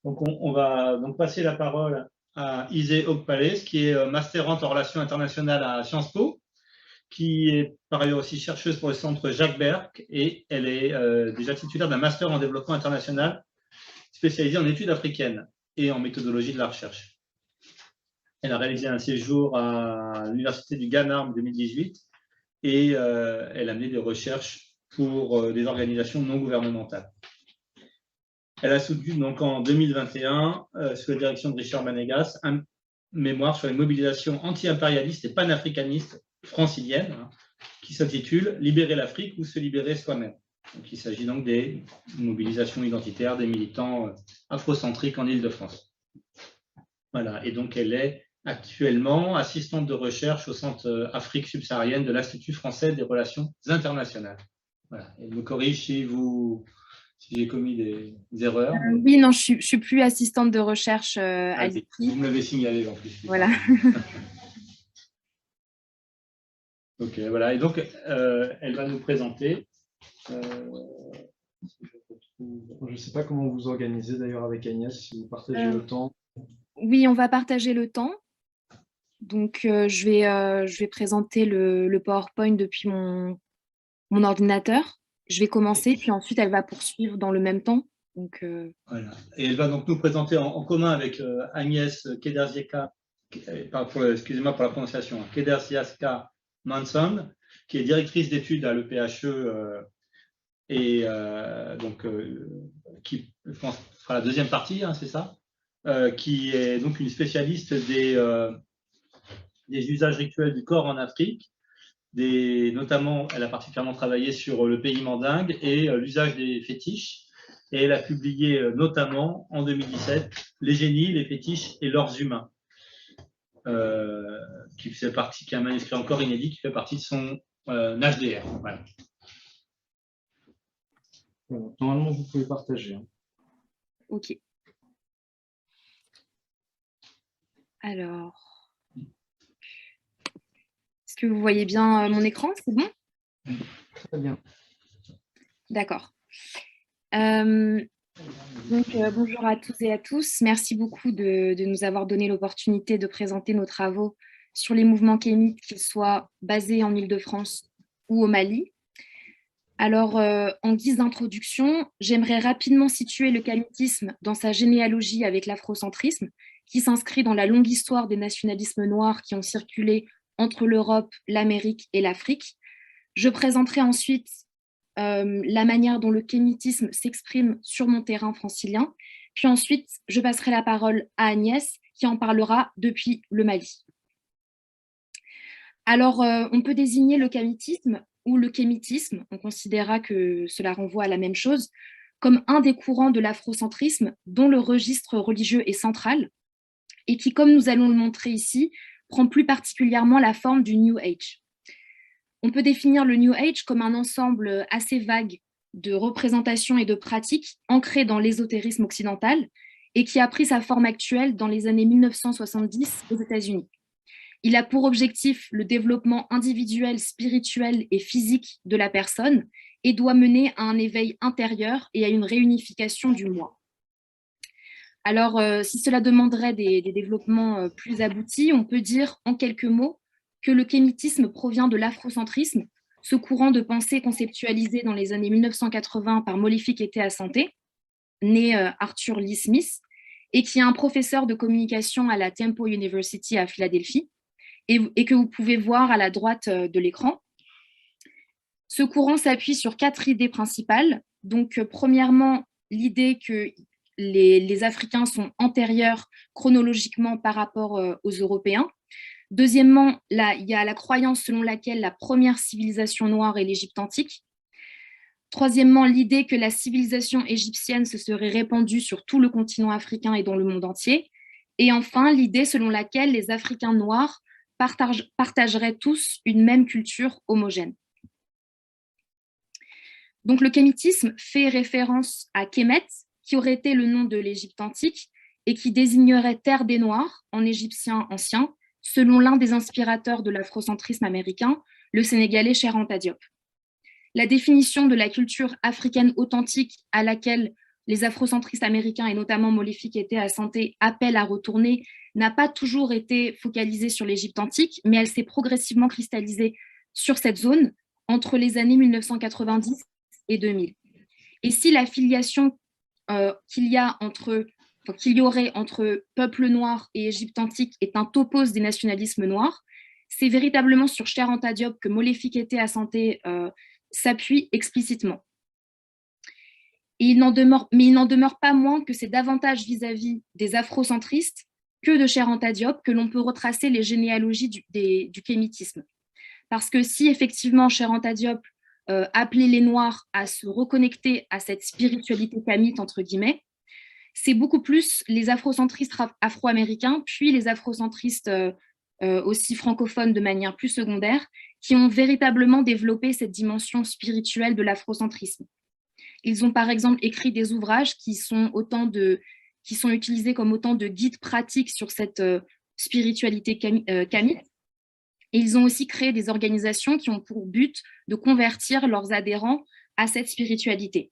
Donc, on va donc passer la parole à Isée Ogpalès, qui est masterante en relations internationales à Sciences Po, qui est par ailleurs aussi chercheuse pour le centre Jacques Berck, et elle est déjà titulaire d'un master en développement international spécialisé en études africaines et en méthodologie de la recherche. Elle a réalisé un séjour à l'Université du Ghana en 2018 et elle a mené des recherches pour des organisations non gouvernementales. Elle a soutenu donc en 2021, sous la direction de Richard Manégas, un mémoire sur les mobilisations anti-impérialistes et panafricanistes franciliennes, qui s'intitule « Libérer l'Afrique ou se libérer soi-même ». Il s'agit donc des mobilisations identitaires des militants afrocentriques en Île-de-France. Voilà, et donc elle est actuellement assistante de recherche au Centre Afrique subsaharienne de l'Institut français des relations internationales. Voilà, elle me corrige si j'ai commis des erreurs. Oui, non, je suis plus assistante de recherche à l'IFRI. Vous me l'avez signalé en plus. Voilà. Ok, voilà. Et donc, elle va nous présenter. Je ne sais pas comment vous organisez d'ailleurs avec Agnès, si vous partagez le temps. Oui, on va partager le temps. Donc, je vais présenter le PowerPoint depuis mon ordinateur. Je vais commencer, puis ensuite, elle va poursuivre dans le même temps. Donc, voilà. Et elle va donc nous présenter en commun avec Agnès Kederziaka, excusez-moi pour la prononciation, Kederziaka Manson, qui est directrice d'études à l'EPHE et donc qui, je pense, fera la deuxième partie, hein, c'est ça, qui est donc une spécialiste des usages rituels du corps en Afrique. Notamment, elle a particulièrement travaillé sur le pays mandingue et l'usage des fétiches. Et elle a publié notamment en 2017 Les génies, les fétiches et leurs humains, qui est un manuscrit encore inédit qui fait partie de son HDR. Voilà. Normalement, vous pouvez partager. Ok. Alors, est-ce que vous voyez bien mon écran? C'est bon? Très bien. D'accord. Bonjour à tous et à tous. Merci beaucoup de nous avoir donné l'opportunité de présenter nos travaux sur les mouvements kémites, qu'ils soient basés en Île-de-France ou au Mali. Alors, en guise d'introduction, j'aimerais rapidement situer le kémitisme dans sa généalogie avec l'afrocentrisme, qui s'inscrit dans la longue histoire des nationalismes noirs qui ont circulé entre l'Europe, l'Amérique et l'Afrique. Je présenterai ensuite la manière dont le kémitisme s'exprime sur mon terrain francilien. Puis ensuite, je passerai la parole à Agnès, qui en parlera depuis le Mali. Alors, on peut désigner le kémitisme ou le kémitisme, on considérera que cela renvoie à la même chose, comme un des courants de l'afrocentrisme dont le registre religieux est central et qui, comme nous allons le montrer ici, prend plus particulièrement la forme du New Age. On peut définir le New Age comme un ensemble assez vague de représentations et de pratiques ancrées dans l'ésotérisme occidental et qui a pris sa forme actuelle dans les années 1970 aux États-Unis. Il a pour objectif le développement individuel, spirituel et physique de la personne et doit mener à un éveil intérieur et à une réunification du moi. Alors, si cela demanderait des développements plus aboutis, on peut dire en quelques mots que le kémitisme provient de l'afrocentrisme, ce courant de pensée conceptualisé dans les années 1980 par Molefi Kete-Asante, né Arthur Lee Smith, et qui est un professeur de communication à la Temple University à Philadelphie, et que vous pouvez voir à la droite de l'écran. Ce courant s'appuie sur 4 idées principales. Donc, premièrement, l'idée que les Africains sont antérieurs chronologiquement par rapport aux Européens. Deuxièmement, il y a la croyance selon laquelle la première civilisation noire est l'Égypte antique. Troisièmement, l'idée que la civilisation égyptienne se serait répandue sur tout le continent africain et dans le monde entier. Et enfin, l'idée selon laquelle les Africains noirs partageraient tous une même culture homogène. Donc le kémitisme fait référence à Kémet, qui aurait été le nom de l'Égypte antique et qui désignerait terre des Noirs en égyptien ancien, selon l'un des inspirateurs de l'afrocentrisme américain, le Sénégalais Cheikh Anta Diop. La définition de la culture africaine authentique à laquelle les afrocentristes américains, et notamment Molefi Keïta-Assanté, appellent à retourner, n'a pas toujours été focalisée sur l'Égypte antique, mais elle s'est progressivement cristallisée sur cette zone entre les années 1990 et 2000. Et si la filiation qu'il y aurait entre peuple noir et Égypte antique est un topos des nationalismes noirs, c'est véritablement sur Cheikh Anta Diop que Molefi Keïta-Assanté s'appuie explicitement. Mais il n'en demeure pas moins que c'est davantage vis-à-vis des afrocentristes que de Cheikh Anta Diop que l'on peut retracer les généalogies du kémitisme. Parce que si effectivement Cheikh Anta Diop appelait les Noirs à se reconnecter à cette spiritualité kamite, entre guillemets, c'est beaucoup plus les afrocentristes afro-américains, puis les afrocentristes aussi francophones de manière plus secondaire, qui ont véritablement développé cette dimension spirituelle de l'afrocentrisme. Ils ont par exemple écrit des ouvrages qui sont utilisés comme autant de guides pratiques sur cette spiritualité kamite. Et ils ont aussi créé des organisations qui ont pour but de convertir leurs adhérents à cette spiritualité.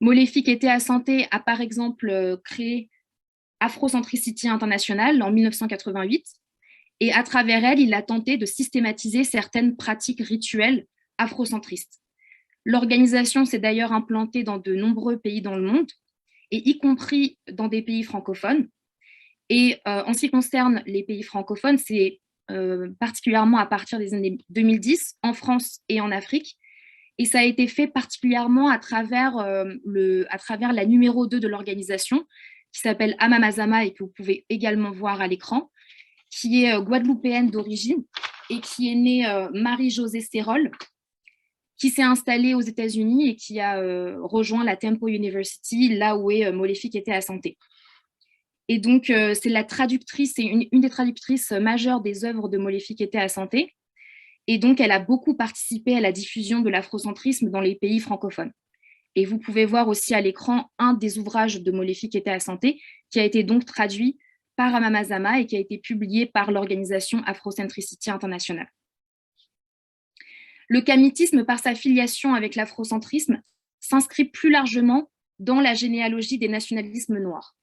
Molefi Keïta-Assanté a par exemple créé Afrocentricity International en 1988, et à travers elle, il a tenté de systématiser certaines pratiques rituelles afrocentristes. L'organisation s'est d'ailleurs implantée dans de nombreux pays dans le monde, et y compris dans des pays francophones. Et en ce qui concerne les pays francophones, c'est particulièrement à partir des années 2010, en France et en Afrique. Et ça a été fait particulièrement à travers la numéro 2 de l'organisation, qui s'appelle Amamazama et que vous pouvez également voir à l'écran, qui est guadeloupéenne d'origine et qui est née Marie-Josée Sérol, qui s'est installée aux États-Unis et qui a rejoint la Temple University, là où est Molefi Keïta-Assanté. Et donc, c'est la traductrice, c'est une des traductrices majeures des œuvres de Molefi Keïta-Assanté. Et donc, elle a beaucoup participé à la diffusion de l'afrocentrisme dans les pays francophones. Et vous pouvez voir aussi à l'écran un des ouvrages de Molefi Keïta-Assanté qui a été donc traduit par Amamazama et qui a été publié par l'organisation Afrocentricity International. Le kamitisme, par sa filiation avec l'afrocentrisme, s'inscrit plus largement dans la généalogie des nationalismes noirs.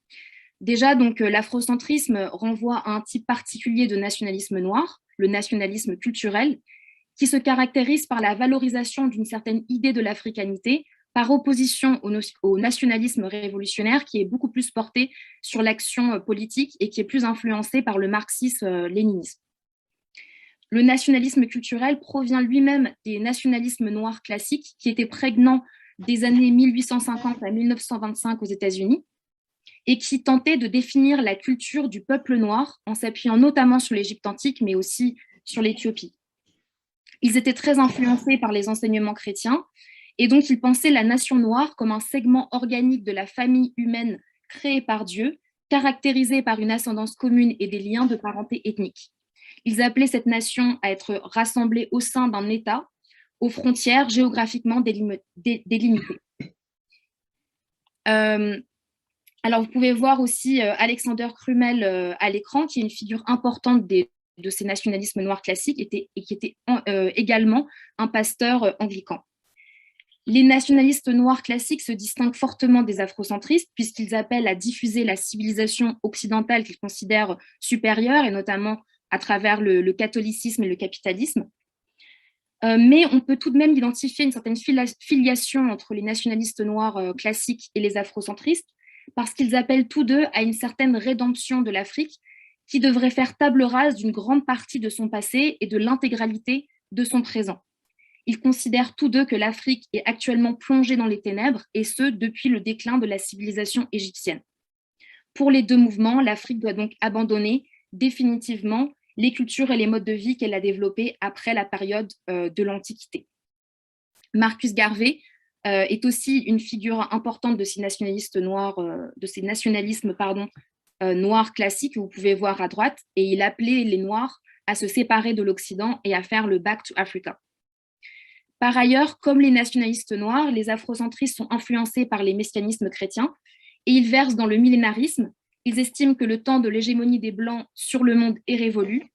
Déjà, donc, l'afrocentrisme renvoie à un type particulier de nationalisme noir, le nationalisme culturel, qui se caractérise par la valorisation d'une certaine idée de l'africanité, par opposition au nationalisme révolutionnaire qui est beaucoup plus porté sur l'action politique et qui est plus influencé par le marxisme-léninisme. Le nationalisme culturel provient lui-même des nationalismes noirs classiques qui étaient prégnants des années 1850 à 1925 aux États-Unis et qui tentaient de définir la culture du peuple noir en s'appuyant notamment sur l'Égypte antique, mais aussi sur l'Éthiopie. Ils étaient très influencés par les enseignements chrétiens et donc ils pensaient la nation noire comme un segment organique de la famille humaine créée par Dieu, caractérisée par une ascendance commune et des liens de parenté ethnique. Ils appelaient cette nation à être rassemblée au sein d'un État, aux frontières géographiquement délimitées. Alors, vous pouvez voir aussi Alexander Crummell à l'écran, qui est une figure importante de ces nationalismes noirs classiques et qui était également un pasteur anglican. Les nationalistes noirs classiques se distinguent fortement des afrocentristes puisqu'ils appellent à diffuser la civilisation occidentale qu'ils considèrent supérieure, et notamment à travers le catholicisme et le capitalisme. Mais on peut tout de même identifier une certaine filiation entre les nationalistes noirs classiques et les afrocentristes, parce qu'ils appellent tous deux à une certaine rédemption de l'Afrique qui devrait faire table rase d'une grande partie de son passé et de l'intégralité de son présent. Ils considèrent tous deux que l'Afrique est actuellement plongée dans les ténèbres, et ce, depuis le déclin de la civilisation égyptienne. Pour les deux mouvements, l'Afrique doit donc abandonner définitivement les cultures et les modes de vie qu'elle a développés après la période de l'Antiquité. Marcus Garvey est aussi une figure importante de ces nationalistes noirs, noirs classiques que vous pouvez voir à droite, et il appelait les Noirs à se séparer de l'Occident et à faire le Back to Africa. Par ailleurs, comme les nationalistes noirs, les afrocentristes sont influencés par les messianismes chrétiens et ils versent dans le millénarisme. Ils estiment que le temps de l'hégémonie des Blancs sur le monde est révolu,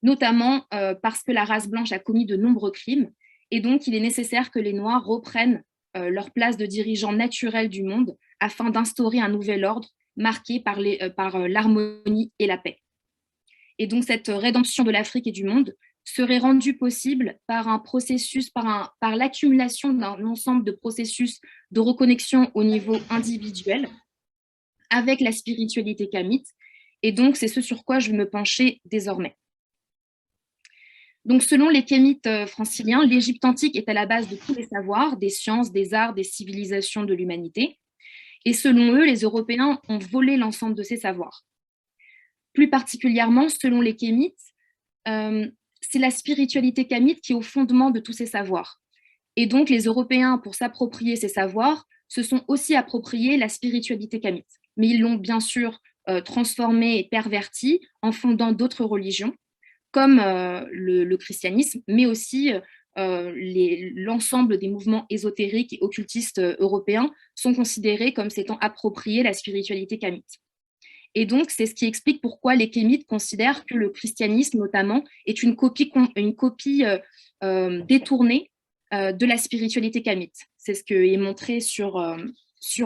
notamment parce que la race blanche a commis de nombreux crimes, et donc il est nécessaire que les Noirs reprennent leur place de dirigeants naturels du monde afin d'instaurer un nouvel ordre marqué par l'harmonie et la paix. Et donc cette rédemption de l'Afrique et du monde serait rendue possible par un processus, par l'accumulation d'un ensemble de processus de reconnexion au niveau individuel avec la spiritualité kamite. Et donc, c'est ce sur quoi je vais me pencher désormais. Donc, selon les kémites franciliens, l'Égypte antique est à la base de tous les savoirs, des sciences, des arts, des civilisations de l'humanité. Et selon eux, les Européens ont volé l'ensemble de ces savoirs. Plus particulièrement, selon les kémites, c'est la spiritualité kamite qui est au fondement de tous ces savoirs. Et donc, les Européens, pour s'approprier ces savoirs, se sont aussi appropriés la spiritualité kamite. Mais ils l'ont bien sûr transformée et pervertie en fondant d'autres religions, comme le christianisme, mais aussi l'ensemble des mouvements ésotériques et occultistes européens sont considérés comme s'étant appropriés la spiritualité kamite. Et donc, c'est ce qui explique pourquoi les kémites considèrent que le christianisme, notamment, est une copie détournée de la spiritualité kamite. C'est ce qui est montré sur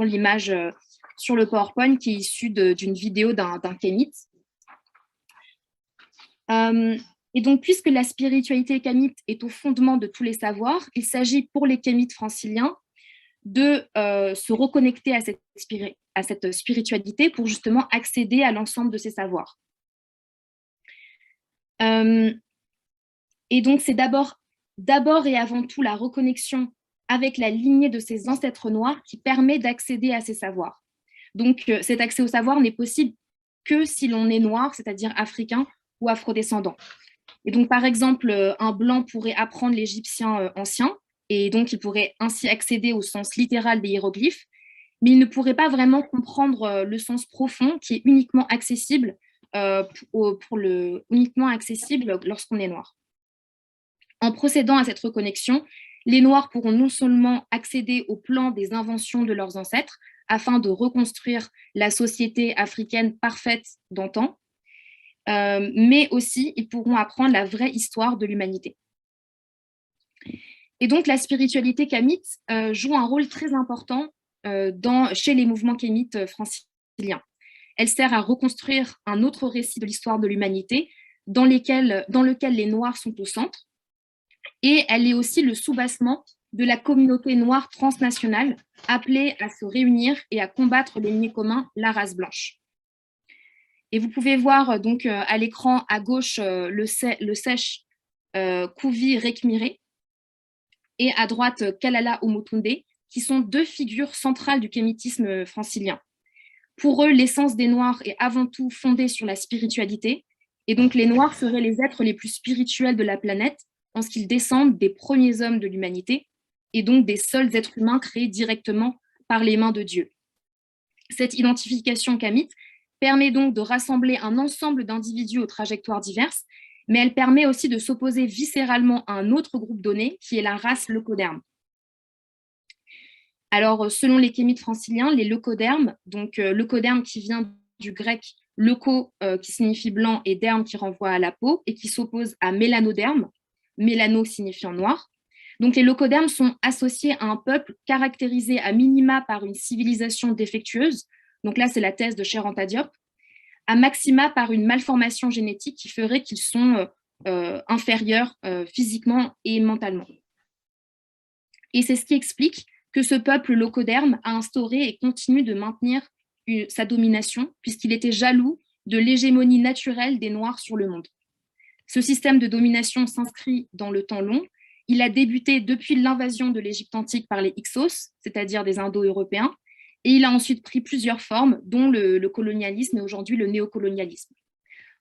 l'image, sur le PowerPoint, qui est issu d'une vidéo d'un kémite. Et donc, puisque la spiritualité kamite est au fondement de tous les savoirs, il s'agit pour les kémites franciliens de se reconnecter à cette spiritualité pour justement accéder à l'ensemble de ces savoirs. Et donc, c'est d'abord et avant tout la reconnexion avec la lignée de ces ancêtres noirs qui permet d'accéder à ces savoirs. Donc, cet accès au savoir n'est possible que si l'on est noir, c'est-à-dire africain ou afrodescendant. Et donc, par exemple, un blanc pourrait apprendre l'égyptien ancien, et donc il pourrait ainsi accéder au sens littéral des hiéroglyphes, mais il ne pourrait pas vraiment comprendre le sens profond qui est uniquement accessible, uniquement accessible lorsqu'on est noir. En procédant à cette reconnexion, les Noirs pourront non seulement accéder au plan des inventions de leurs ancêtres afin de reconstruire la société africaine parfaite d'antan, mais aussi ils pourront apprendre la vraie histoire de l'humanité. Et donc la spiritualité kamite joue un rôle très important chez les mouvements kémites franciliens. Elle sert à reconstruire un autre récit de l'histoire de l'humanité dans lequel les Noirs sont au centre, et elle est aussi le soubassement de la communauté noire transnationale appelée à se réunir et à combattre l'ennemi commun, la race blanche. Et vous pouvez voir donc à l'écran à gauche le sèche Kouvi Rekmire et à droite Kalala Omotunde, qui sont deux figures centrales du kémitisme francilien. Pour eux, l'essence des Noirs est avant tout fondée sur la spiritualité, et donc les Noirs seraient les êtres les plus spirituels de la planète en ce qu'ils descendent des premiers hommes de l'humanité, et donc des seuls êtres humains créés directement par les mains de Dieu. Cette identification kamite permet donc de rassembler un ensemble d'individus aux trajectoires diverses, mais elle permet aussi de s'opposer viscéralement à un autre groupe donné, qui est la race leucoderme. Alors, selon les kémites franciliens, les leucodermes, donc leucoderme qui vient du grec leuco, qui signifie blanc, et derme qui renvoie à la peau, et qui s'oppose à mélanoderme, mélano signifiant noir. Donc, les leucodermes sont associés à un peuple caractérisé à minima par une civilisation défectueuse, donc là, c'est la thèse de Cheikh Anta Diop, à maxima par une malformation génétique qui ferait qu'ils sont inférieurs physiquement et mentalement. Et c'est ce qui explique que ce peuple leucoderme a instauré et continue de maintenir sa domination, puisqu'il était jaloux de l'hégémonie naturelle des Noirs sur le monde. Ce système de domination s'inscrit dans le temps long. Il a débuté depuis l'invasion de l'Égypte antique par les Hyksos, c'est-à-dire des Indo-Européens, et il a ensuite pris plusieurs formes, dont le colonialisme et aujourd'hui le néocolonialisme.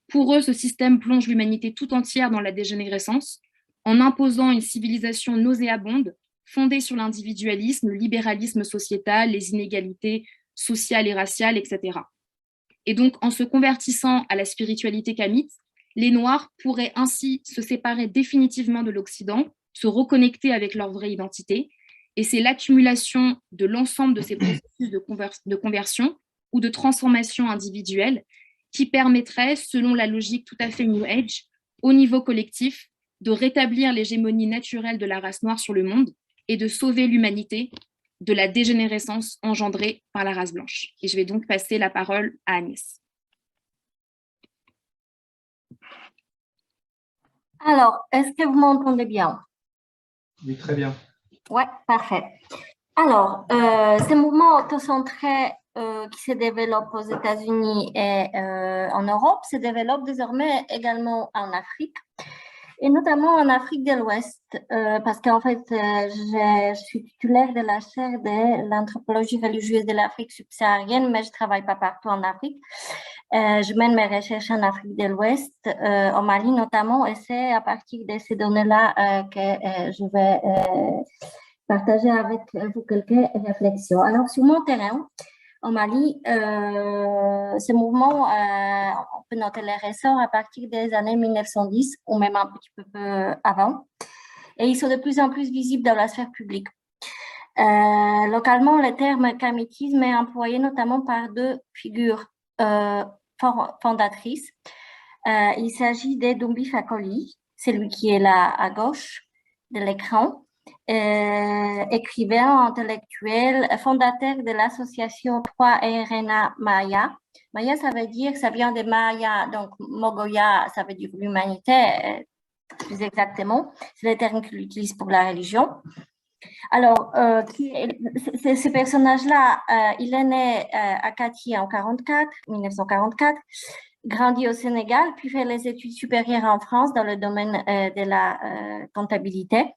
Pour eux, ce système plonge l'humanité tout entière dans la dégénérescence, en imposant une civilisation nauséabonde, fondée sur l'individualisme, le libéralisme sociétal, les inégalités sociales et raciales, etc. Et donc, en se convertissant à la spiritualité kamite, les Noirs pourraient ainsi se séparer définitivement de l'Occident, se reconnecter avec leur vraie identité. Et c'est l'accumulation de l'ensemble de ces processus de conversion ou de transformation individuelle qui permettrait, selon la logique tout à fait New Age, au niveau collectif, de rétablir l'hégémonie naturelle de la race noire sur le monde et de sauver l'humanité de la dégénérescence engendrée par la race blanche. Et je vais donc passer la parole à Agnès. Alors, est-ce que vous m'entendez bien? Oui, très bien. Oui, parfait. Alors, ce mouvement autocentré qui se développe aux États-Unis et en Europe se développe désormais également en Afrique, et notamment en Afrique de l'Ouest, parce qu'en fait, je suis titulaire de la chaire de l'anthropologie religieuse de l'Afrique subsaharienne, mais je ne travaille pas partout en Afrique. Je mène mes recherches en Afrique de l'Ouest, au Mali notamment, et c'est à partir de ces données-là que je vais partager avec vous quelques réflexions. Alors, sur mon terrain, au Mali, ce mouvement, on peut noter les ressorts à partir des années 1910 ou même un petit peu avant, et ils sont de plus en plus visibles dans la sphère publique. Localement, le terme kamitisme est employé notamment par deux figures fondatrices. Il s'agit de Doumbie Fakoli, celui qui est là à gauche de l'écran, écrivain, intellectuel, fondateur de l'association 3RNA Maya. Maya, ça vient de Maya, donc Mogoya, ça veut dire l'humanité, plus exactement. C'est le terme qu'il utilise pour la religion. Alors, ce personnage-là, il est né à Kati en 1944, grandi au Sénégal, puis fait les études supérieures en France dans le domaine de la comptabilité.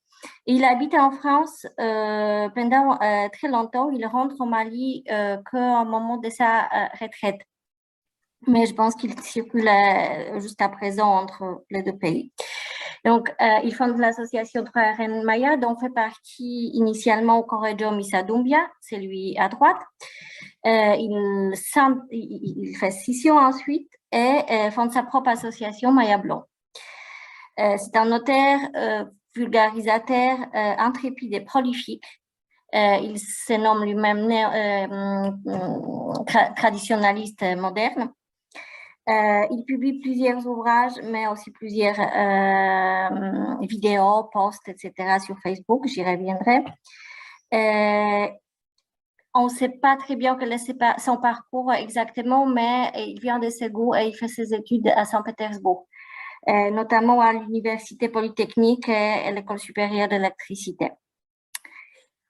Et il habite en France pendant très longtemps. Il rentre au Mali qu'au moment de sa retraite. Mais je pense qu'il circule jusqu'à présent entre les deux pays. Donc, il fonde l'association 3RN Maya, dont fait partie initialement Correggio Missa Doumbia, c'est lui à droite. Il fait scission ensuite et fonde sa propre association Maya Blanc. C'est un notaire, vulgarisateur, intrépide et prolifique. Il se nomme lui-même traditionnaliste moderne. Il publie plusieurs ouvrages, mais aussi plusieurs vidéos, posts, etc. sur Facebook, j'y reviendrai. On ne sait pas très bien quel est son parcours exactement, mais il vient de Ségou et il fait ses études à Saint-Pétersbourg, notamment à l'Université Polytechnique et à l'École supérieure d'électricité.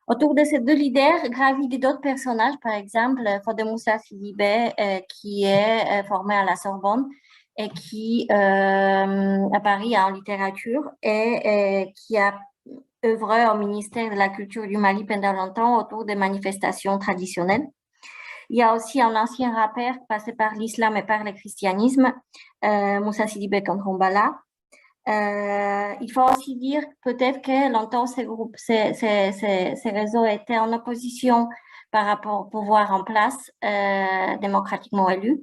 Autour de ces deux leaders gravitent d'autres personnages, par exemple Fodé Moussa Sidibé, qui est formé à la Sorbonne et qui, à Paris, en littérature, et qui a œuvré au ministère de la Culture du Mali pendant longtemps autour des manifestations traditionnelles. Il y a aussi un ancien rappeur passé par l'islam et par le christianisme, Moussa Sidibé Kantrombala. Il faut aussi dire peut-être que longtemps ces réseaux étaient en opposition par rapport au pouvoir en place, démocratiquement élu.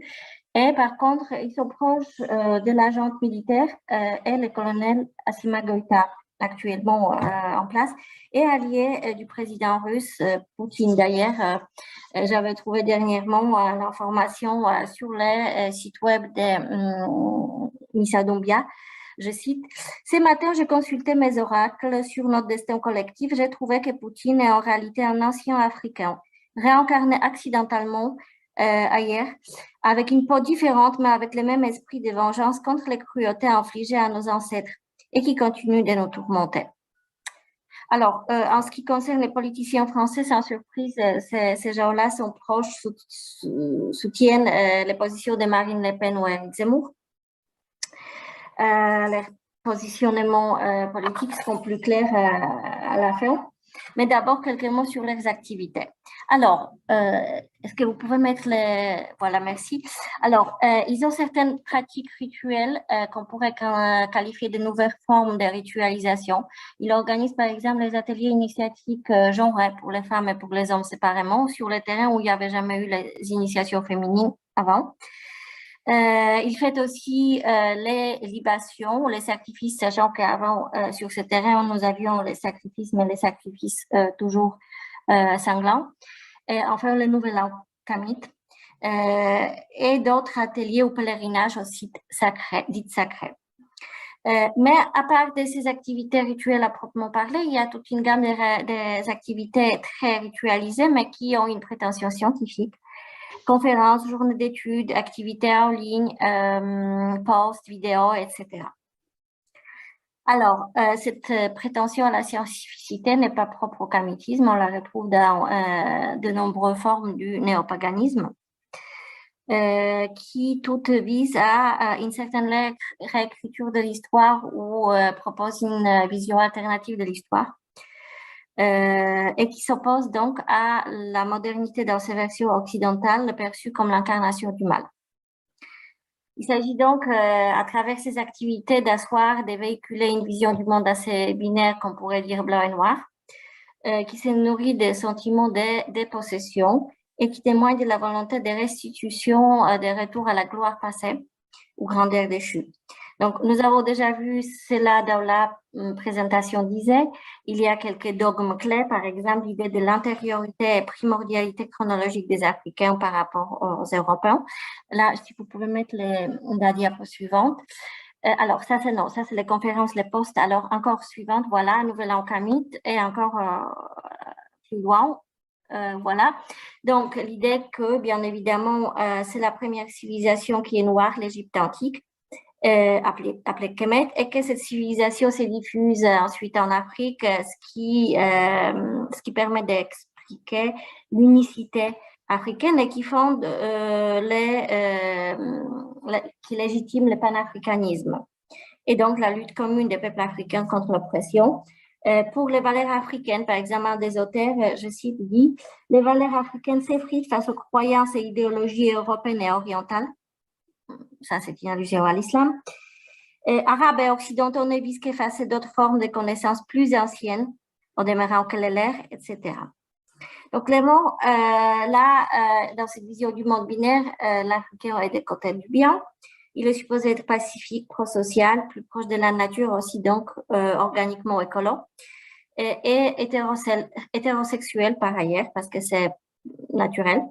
Et par contre, ils sont proches de la junte militaire et le colonel Assima Goïta, actuellement en place, et allié du président russe Poutine. D'ailleurs, j'avais trouvé dernièrement l'information sur le site web de Missa Doumbia. Je cite, « Ce matin, j'ai consulté mes oracles sur notre destin collectif. J'ai trouvé que Poutine est en réalité un ancien Africain, réincarné accidentellement ailleurs, avec une peau différente, mais avec le même esprit de vengeance contre les cruautés infligées à nos ancêtres et qui continue de nous tourmenter. » Alors, en ce qui concerne les politiciens français, sans surprise, ces gens-là sont proches, soutiennent les positions de Marine Le Pen ou Éric Zemmour. Les positionnements politiques seront plus clairs à la fin. Mais d'abord, quelques mots sur leurs activités. Alors, est-ce que vous pouvez mettre les... Voilà, merci. Alors, ils ont certaines pratiques rituelles qu'on pourrait qualifier de nouvelles formes de ritualisation. Ils organisent, par exemple, les ateliers initiatiques genrés pour les femmes et pour les hommes séparément sur les terrains où il n'y avait jamais eu les initiations féminines avant. Il fait aussi les libations, les sacrifices, sachant qu'avant, sur ce terrain, nous avions les sacrifices, mais les sacrifices toujours sanglants. Et enfin, le nouvel an kamit. Et d'autres ateliers ou pèlerinages aux sites sacrés, dits sacrés. Mais à part de ces activités rituelles à proprement parler, il y a toute une gamme des activités très ritualisées, mais qui ont une prétention scientifique. Conférences, journées d'études, activités en ligne, posts, vidéos, etc. Alors, cette prétention à la scientificité n'est pas propre au kamitisme, on la retrouve dans de nombreuses formes du néopaganisme, qui toutes visent à une certaine réécriture de l'histoire ou proposent une vision alternative de l'histoire, et qui s'oppose donc à la modernité dans ses versions occidentales perçue comme l'incarnation du mal. Il s'agit donc, à travers ces activités, d'asseoir, de véhiculer une vision du monde assez binaire, qu'on pourrait dire blanc et noir, qui se nourrit des sentiments de possession et qui témoigne de la volonté de restitution, de retour à la gloire passée ou grandeur déchue. Donc, nous avons déjà vu cela dans la présentation d'Isée. Il y a quelques dogmes clés, par exemple l'idée de l'antériorité et primordialité chronologique des Africains par rapport aux Européens. Là, si vous pouvez mettre la diapo suivante. Alors, ça c'est les conférences, les posts. Alors, encore suivante, voilà, Nouvel An kamite et encore plus loin. Voilà. Donc, l'idée que, bien évidemment, c'est la première civilisation qui est noire, l'Égypte antique, appelée Kemet, et que cette civilisation se diffuse ensuite en Afrique, ce qui permet d'expliquer l'unicité africaine et qui fonde qui légitime le panafricanisme et donc la lutte commune des peuples africains contre l'oppression. Pour les valeurs africaines, par exemple, un des auteurs, je cite, dit « Les valeurs africaines s'effritent face aux croyances et idéologies européennes et orientales. » Ça, c'est une allusion à l'islam. Arabes et occidentaux ne visent qu'effacer d'autres formes de connaissances plus anciennes, au demeurant que les leurs, etc. Donc, clairement, dans cette vision du monde binaire, l'Africain est des côtés du bien. Il est supposé être pacifique, pro-social, plus proche de la nature aussi, donc organiquement écolo, et hétérosexuel par ailleurs, parce que c'est naturel.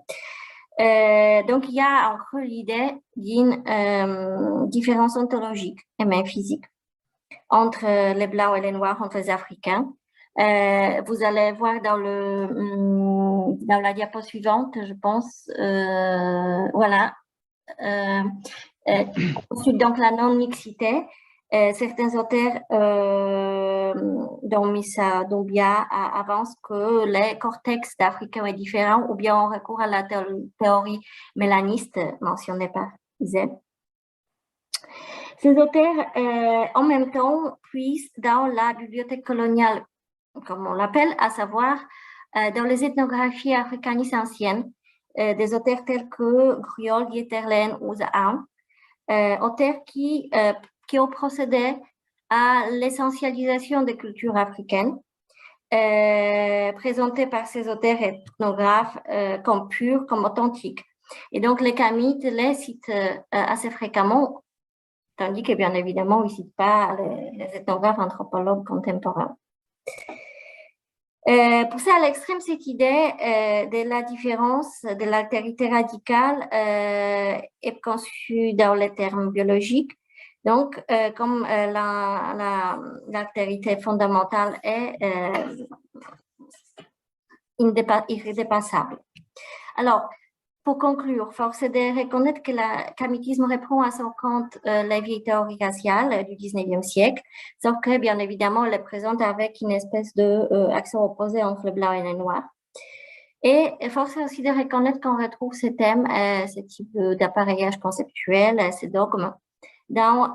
Donc, il y a en creux l'idée d'une différence ontologique et même physique entre les blancs et les noirs, entre les Africains. Vous allez voir dans la diapo suivante, je pense, voilà. Ensuite, donc, la non-mixité. Certains auteurs, dont Missa Doumbia, avancent que les cortex d'Africains est différent, ou bien on recourt à la théorie mélaniste mentionnée par Isée. Ces auteurs, en même temps, puissent dans la bibliothèque coloniale, comme on l'appelle, à savoir dans les ethnographies africanistes anciennes, des auteurs tels que Gruol, Dieterlen ou Zaham, auteurs qui ont procédé à l'essentialisation des cultures africaines, présentées par ces auteurs ethnographes comme pures, comme authentiques. Et donc, les kamites les citent assez fréquemment, tandis que, bien évidemment, ils ne citent pas les ethnographes anthropologues contemporains. Poussée à l'extrême, cette idée de la différence, de l'altérité radicale est conçue dans les termes biologiques. Donc, comme l'altérité fondamentale est indépassable. Alors, pour conclure, force est de reconnaître que le kamitisme reprend à son compte les vieilles théories raciales du 19e siècle, sauf que, bien évidemment, elle est présente avec une espèce d'accent opposé entre le blanc et le noir. Et force est aussi de reconnaître qu'on retrouve ces thèmes, ce type d'appareillage conceptuel, ces dogmes, dans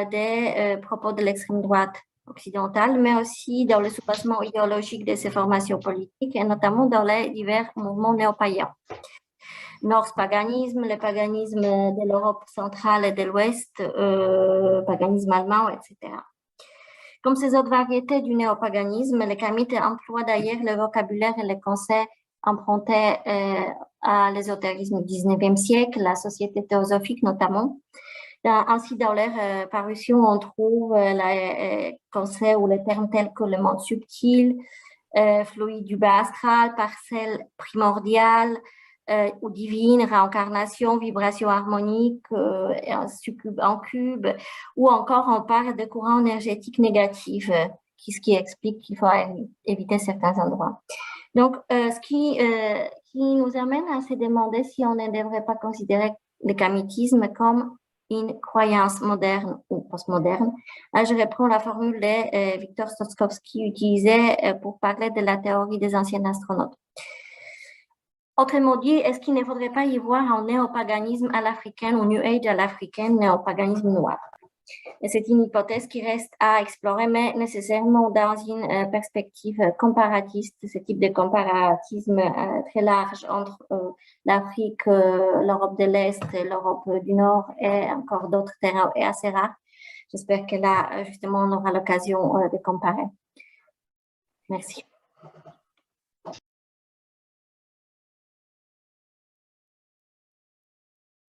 des propos de l'extrême droite occidentale, mais aussi dans le soubassement idéologique de ces formations politiques, et notamment dans les divers mouvements néo-païens. Norse-paganisme, le paganisme de l'Europe centrale et de l'Ouest, paganisme allemand, etc. Comme ces autres variétés du néopaganisme, les kamites emploient d'ailleurs le vocabulaire et les concepts empruntés à l'ésotérisme du 19e siècle, la société théosophique notamment. Ainsi, dans leur parution, on trouve les concepts ou les termes tels que le monde subtil, fluide du bas astral, parcelle primordiale, ou divine, réincarnation, vibration harmonique, en cube, ou encore on parle de courants énergétiques négatifs, ce qui explique qu'il faut éviter certains endroits. Donc, ce qui nous amène à se demander si on ne devrait pas considérer le kamitisme comme une croyance moderne ou postmoderne. Je reprends la formule de Victor Stotskovski utilisée pour parler de la théorie des anciens astronautes. Autrement dit, est-ce qu'il ne faudrait pas y voir un néopaganisme à l'africaine ou New Age à l'africaine, néopaganisme noir? Et c'est une hypothèse qui reste à explorer, mais nécessairement dans une perspective comparatiste, ce type de comparatisme très large entre l'Afrique, l'Europe de l'Est, l'Europe du Nord et encore d'autres terrains est assez rare. J'espère que là, justement, on aura l'occasion de comparer. Merci.